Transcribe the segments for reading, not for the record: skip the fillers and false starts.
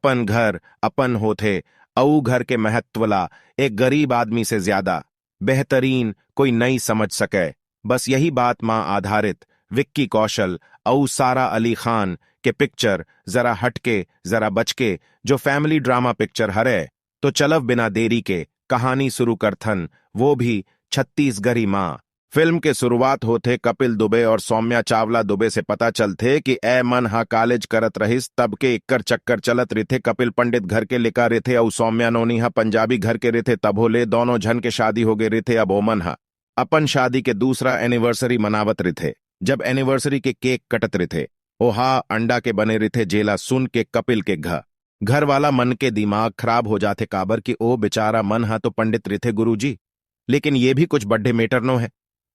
अपन घर अपन होते, अऊ घर के महत्वला एक गरीब आदमी से ज्यादा बेहतरीन कोई नहीं समझ सके। बस यही बात मां आधारित विक्की कौशल अऊ सारा अली खान के पिक्चर जरा हटके जरा बचके जो फैमिली ड्रामा पिक्चर हरे। तो चलव बिना देरी के कहानी शुरू करथन, वो भी छत्तीसगढ़ी माँ। फिल्म के शुरुआत होते कपिल दुबे और सौम्या चावला दुबे से पता चलते कि ए मन हा कॉलेज करत रहिस, तब के इक्कर चक्कर चलत रिथे। कपिल पंडित घर के लिखा रिथे और सौम्या नोनी हा पंजाबी घर के रिथे। तब होले दोनों झन के शादी हो गए रिथे। अब ओमन हा अपन शादी के दूसरा एनिवर्सरी मनावत रिथे। जब एनिवर्सरी के केक कटत रिथे, ओहा अंडा के बने रिथे जेला सुन के कपिल के घर वाला मन के दिमाग खराब हो जाते। काबर कि ओ बेचारा मन हा तो पंडित रिथे गुरुजी। लेकिन ये भी कुछ बड्ढे मेटर नो है,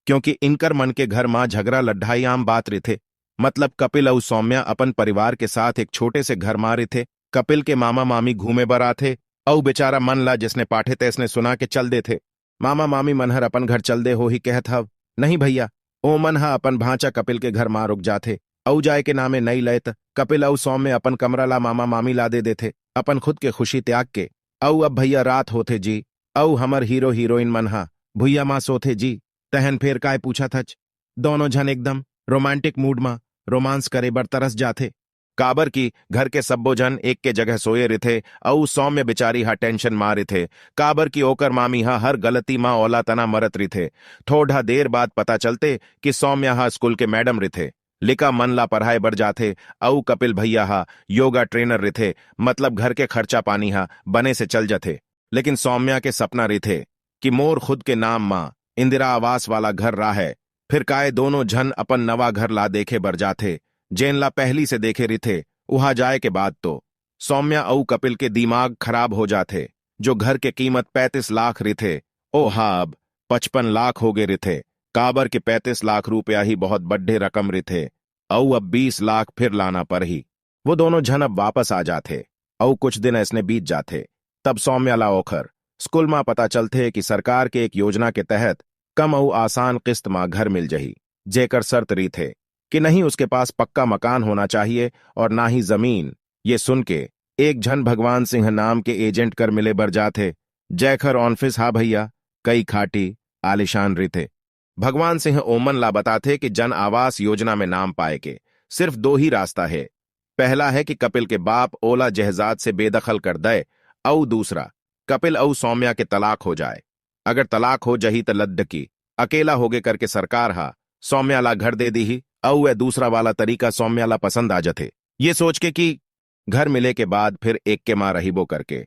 क्योंकि इनकर मन के घर मां झगड़ा लड्ढाई आम बात रिथे। मतलब कपिल और सौम्या अपन परिवार के साथ एक छोटे से घर मां रिथे। कपिल के मामा मामी घूमे बर आथे, औ बेचारा मन ला जिसने पाठे तैसने सुना के चल दे थे। मामा मामी मनहर अपन घर चल दे हो ही कहत हव। नहीं भैया, ओ मन हा अपन भांचा कपिल के घर मां रुक जाथे। औ जाए के नामे नहीं लेत कपिल औ सौम्य अपन कमरा ला मामा मामी ला दे देथे अपन खुद के खुशी त्याग के। औ अब भैया रात होथे जी, औ हमर हीरो हीरोइन मन हा भुइया मां सोथे जी। तहन फेर काय पूछा थच। दोनों झन एकदम रोमांटिक मूड मां रोमांस करे बर तरस जाथे। काबर की घर के सब्बो जन एक के जगह सोए रिथे औ सौम्य बेचारी हा टेंशन मां रिथे। काबर की ओकर मामी हा हर गलती मां ओला तना मरत रिथे। थोड़ा देर बाद पता चलते कि सौम्या हा स्कूल के मैडम रिथे, लिका मन ला पढ़ाए बर जाथे। औ कपिल भैया हा योगा ट्रेनर रिथे। मतलब घर के खर्चा पानी हा बने से चल जाथे। लेकिन सौम्या के सपना रिथे कि मोर खुद के नाम मां इंदिरा आवास वाला घर राहे। फिर काय दोनों झन अपन नवा घर ला देखे बर जाथे, जेन ला पहली से देखे रिथे। वहां जाए के बाद तो सौम्या औ कपिल के दिमाग खराब हो जाथे। जो घर के कीमत 35 लाख रिथे, ओ हाँ अब 55 लाख हो गए रिथे। काबर के 35 लाख रुपया ही बहुत बड्ढे रकम रिथे। औ अब 20 लाख फिर लाना पर ही वो दोनों झन अब वापस आ जाथे। औ कुछ दिन ऐसने बीत जाथे। तब सौम्या ला ओखर स्कूल मां पता चलते कि सरकार के एक योजना के तहत कम और आसान किस्त मां घर मिल जही, जेकर शर्त री थे कि नहीं उसके पास पक्का मकान होना चाहिए और ना ही जमीन। ये सुन के एक झन भगवान सिंह नाम के एजेंट कर मिले बर जाथे। जयखर ऑनफिस हा भैया कई खाटी आलिशान री थे। भगवान सिंह ओमन ला बताते कि जन आवास योजना में नाम पाए के सिर्फ 2 ही रास्ता है। पहला है कि कपिल के बाप ओला जहजाद से बेदखल कर दे, और दूसरा कपिल और सौम्या के तलाक हो जाए। अगर तलाक हो जही त लद्द की अकेला होगे करके सरकार हा सौम्या ला घर दे दी ही। औ वह दूसरा वाला तरीका सौम्या ला पसंद आ जथे। ये सोच के कि घर मिले के बाद फिर एक के मां रहीबो करके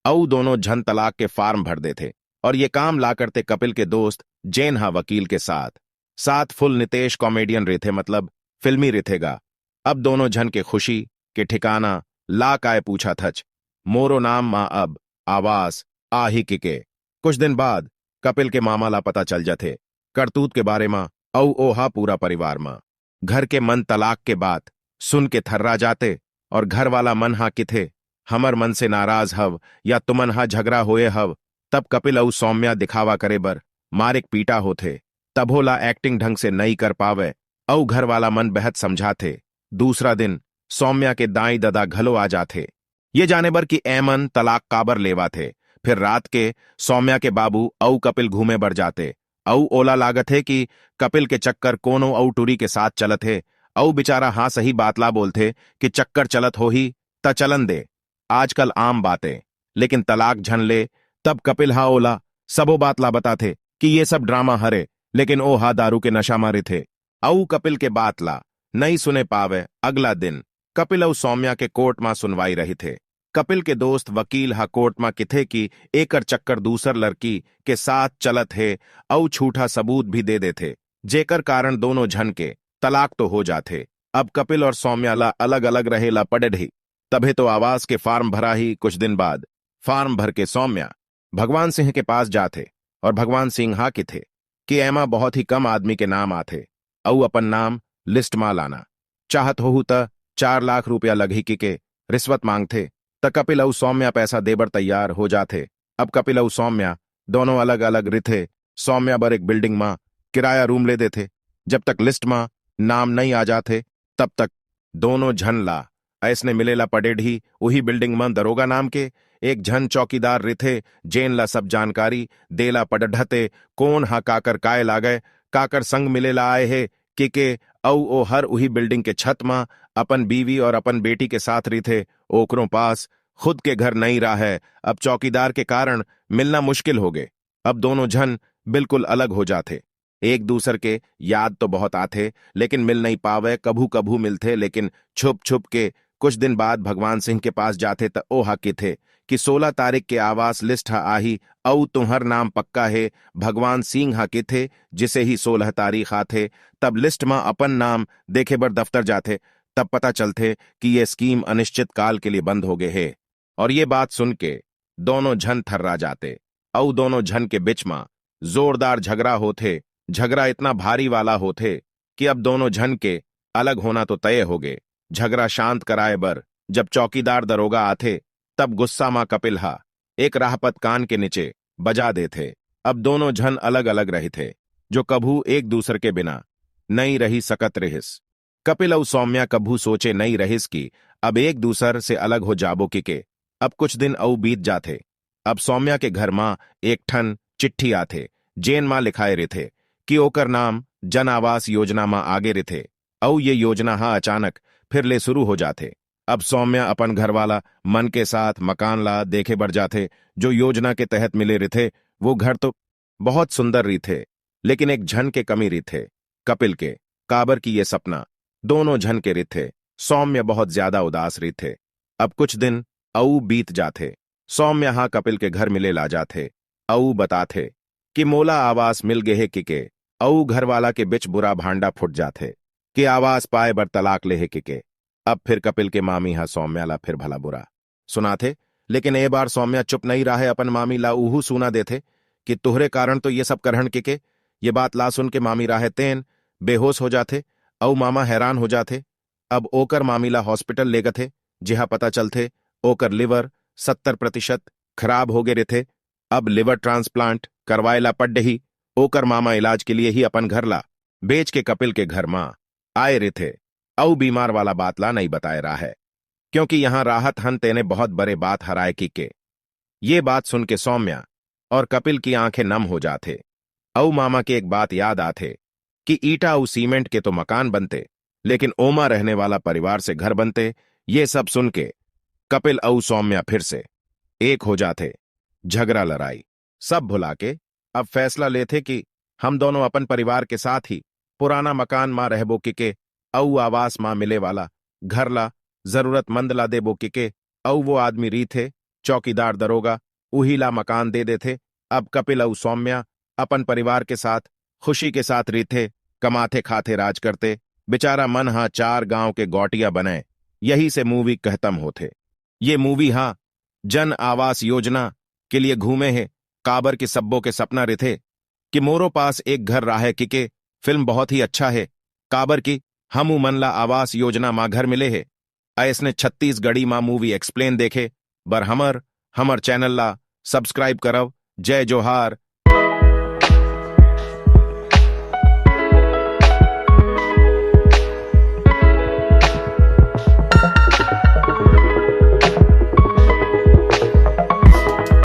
औ दोनों झन तलाक के फार्म भर देथे। और ये काम ला करते कपिल के दोस्त जैन हा वकील के साथ फुल नितेश कॉमेडियन रेथे, मतलब फिल्मी रिथेगा। अब दोनों झन के खुशी के ठिकाना ला काय पूछा थच। मोरो नाम मां अब आवास आ ही के। कुछ दिन बाद कपिल के मामा ला पता चल जाथे करतूत के बारे में। औ ओहा पूरा परिवार मां घर के मन तलाक के बात सुन के थर्रा जाते। और घर वाला मन हा किथे हमर मन से नाराज हव या तुमन हा झगड़ा होए हव। तब कपिल औ सौम्या दिखावा करे बर मारिक पीटा होथे। तब होला एक्टिंग ढंग से नहीं कर पावे औ घर वाला मन बेहद समझाथे। दूसरा दिन सौम्या के दाई ददा घलो आ जाथे, ये जाने बर कि एमन तलाक काबर लेवा थे। फिर रात के सौम्या के बाबू औ कपिल घूमे बर जाते। औ ओला लागत है कि कपिल के चक्कर कोनो औ टुरी के साथ चलत है। औ बेचारा हाँ सही बातला बोलथे कि चक्कर चलत हो ही त चलन दे, आजकल आम बातें। लेकिन तलाक झन ले तब कपिल हा ओला सबो बातला बताथे कि ये सब ड्रामा हरे, लेकिन ओ हा दारू के नशा मारे थे। औ कपिल के बातला नहीं सुने पावे। अगला दिन कपिल और सौम्या के कोर्ट मां सुनवाई रही थे। कपिल के दोस्त वकील हा कोर्ट मां किथे की एकर चक्कर दूसर लड़की के साथ चलत है औ झूठा सबूत भी दे देथे, जेकर कारण दोनों झन के तलाक तो हो जाथे। अब कपिल और सौम्या ला अलग अलग रहेला पड़े ही। तभे तो आवास के फार्म भरा ही। कुछ दिन बाद फार्म भर के सौम्या भगवान सिंह के पास जाथे और भगवान सिंह हा किथे कि एमा बहुत ही कम आदमी के नाम आथे औ अपन नाम लिस्ट मां लाना चाहत होहू त 4 लाख रुपया लगी के रिश्वत मांगथे। त कपिल और सौम्या पैसा देबर तैयार हो जाथे। अब कपिल और सौम्या दोनों अलग अलग रिथे। सौम्या बर एक बिल्डिंग मां किराया रूम ले देथे। जब तक लिस्ट मां नाम नहीं आ जाथे तब तक दोनों झन ला ऐसने मिलेला पडेढ़ी उही बिल्डिंग में दरोगा नाम के एक झन चौकीदार रिथे, जेन ला सब जानकारी देला पडढ़ते कौन हा काकर काय लागे, काकर संग मिलेला आए है के औ ओ हर उही बिल्डिंग के छत मां अपन बीवी और अपन बेटी के साथ रिथे। ओकरों पास खुद के घर नहीं रहा है। अब चौकीदार के कारण मिलना मुश्किल हो गए। अब दोनों जन बिल्कुल अलग हो जाते। एक दूसर के याद तो बहुत आते, लेकिन मिल नहीं पावे। कभू कभू मिलते, लेकिन छुप छुप के। कुछ दिन बाद भगवान सिंह के पास जाते तो ओ हकी थे कि 16 तारीख के आवास लिस्ट हा आही, औ तुम्हर नाम पक्का है। भगवान सिंह हा के थे जिसे ही 16 तारीख आथे। तब लिस्ट में अपन नाम देखे बर दफ्तर जाते, तब पता चलते कि ये स्कीम अनिश्चित काल के लिए बंद हो गए है। और ये बात सुन के दोनों झन थर्रा जाते। औ दोनों झन के बीच में जोरदार झगड़ा होते। झगड़ा इतना भारी वाला होते कि अब दोनों झन के अलग होना तो तय हो गए। झगड़ा शांत कराए बर जब चौकीदार दरोगा आथे, तब गुस्सा मां कपिल हा एक राहपत कान के नीचे बजा देथे। अब दोनों झन अलग अलग रहे थे, जो कभू एक दूसरे के बिना नहीं रही सकत रहिस। कपिल और सौम्या कभू सोचे नहीं रहिस कि अब एक दूसर से अलग हो जाबो के। अब कुछ दिन औ बीत जाथे। अब सौम्या के घर मां एक ठन चिट्ठी आथे, जेन मां लिखाए रहे कि ओकर नाम जन आवास योजना मां आगे रहे। औ ये योजना हा अचानक फिर ले शुरू हो जाथे। अब सौम्या अपन घरवाला मन के साथ मकान ला देखे बढ़ जाथे, जो योजना के तहत मिले रहे। वो घर तो बहुत सुंदर रही थे, लेकिन एक झन के कमी रही थे, कपिल के। काबर की ये सपना दोनों झन के रही थे। सौम्य बहुत ज्यादा उदास रही थे। अब कुछ दिन औ बीत जाथे। सौम्य हा कपिल के घर मिले ला जाथे। औ बताथे कि मोला आवास मिल गए है के। औ घरवाला के बिच बुरा भांडा फुट जाथे कि आवास पाए बर तलाक ले है के। अब फिर कपिल के मामी हा सौम्या ला फिर भला बुरा सुनाथे, लेकिन ए बार सौम्या चुप नहीं रहा है। अपन मामी ला उहू सुना देथे कि तुहरे कारण तो ये सब करहन के। ये बात ला सुन के मामी राहे तेन बेहोश हो जाथे। औ मामा हैरान हो जाथे। अब ओकर मामी ला हॉस्पिटल ले गथे, जिहा पता चलथे ओकर लिवर 70% खराब हो गए रहे। अब लिवर ट्रांसप्लांट करवाएला पड़ ही। ओकर मामा इलाज के लिए ही अपन घर ला बेच के कपिल के घर मां आए रहे। औ बीमार वाला बात ला नहीं बताए रहा है, क्योंकि यहां राहत हन तेने बहुत बड़े बात हराए की। ये बात सुन के सौम्या और कपिल की आंखें नम हो जाते। औ मामा के एक बात याद आथे कि ईटा और सीमेंट के तो मकान बनते, लेकिन ओमा रहने वाला परिवार से घर बनते। ये सब सुन के कपिल और सौम्या फिर से एक हो जाते। झगड़ा लड़ाई सब भुला के अब फैसला लेते कि हम दोनों अपन परिवार के साथ ही पुराना मकान मां रहबो के। औ आवास मां मिले वाला घर ला जरूरतमंद ला देबो के। औ वो आदमी री थे चौकीदार दरोगा, उही ला मकान दे देथे। अब कपिल और सौम्या अपन परिवार के साथ खुशी के साथ रीथे, कमाथे खाते राज करते। बेचारा मन हा 4 गांव के गौटिया बने। यही से मूवी कहतम होते। ये मूवी हा जन आवास योजना के लिए घूमे है। काबर के सब्बों के सपना रहे कि मोरो पास एक घर राहे के। फिल्म बहुत ही अच्छा है। काबर की हम मन ला आवास योजना मां घर मिले है। ऐसने छत्तीसगढ़ी मां मूवी एक्सप्लेन देखे बर हमर चैनल ला सब्सक्राइब करव। जय जोहार।